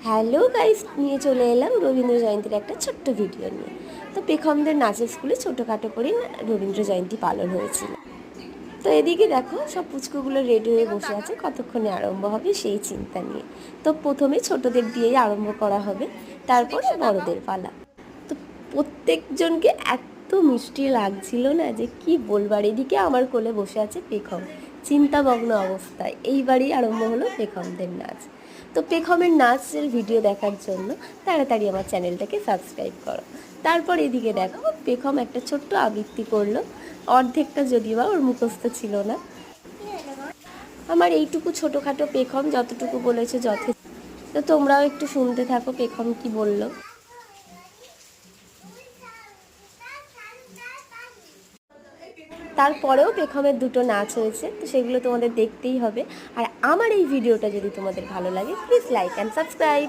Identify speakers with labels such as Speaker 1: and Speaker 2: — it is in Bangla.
Speaker 1: হ্যালো গাইস, নিয়ে চলে এলাম রবীন্দ্র জয়ন্তীর একটা ছোট্ট ভিডিও নিয়ে। তো পেখমদের নাচের স্কুলে ছোটোখাটো করেই রবীন্দ্র জয়ন্তী পালন হয়েছিল। তো এদিকে দেখো, সব পুচকুগুলো রেডি হয়ে বসে আছে কতক্ষণে আরম্ভ হবে সেই চিন্তা নিয়ে। তো প্রথমে ছোটদের দিয়েই আরম্ভ করা হবে, তারপরে বড়দের পালা। তো প্রত্যেকজনকে এত মিষ্টি লাগছিল না যে কি বলবার। এদিকে আমার কোলে বসে আছে পেখম, চিন্তামগ্ন অবস্থায়। এইবারই আরম্ভ হলো পেখমদের নাচ। তো পেখমের নাচের ভিডিও দেখার জন্য তাড়াতাড়ি আমার চ্যানেলটাকে সাবস্ক্রাইব করো। তারপর এদিকে দেখো, পেখম একটা ছোট্ট আবৃত্তি করলো, অর্ধেকটা যদিও বা ওর মুখস্থ ছিল না। আমার এইটুকু ছোটোখাটো পেখম যতটুকু বলেছে যথেষ্ট। তো তোমরাও একটু শুনতে থাকো পেখম কি বললো। তারপরেও পেখমের দুটো নাচ হয়েছে, তো সেগুলো তোমাদের দেখতেই হবে। আর আমার এই ভিডিওটা যদি তোমাদের ভালো লাগে, প্লিজ লাইক অ্যান্ড সাবস্ক্রাইব।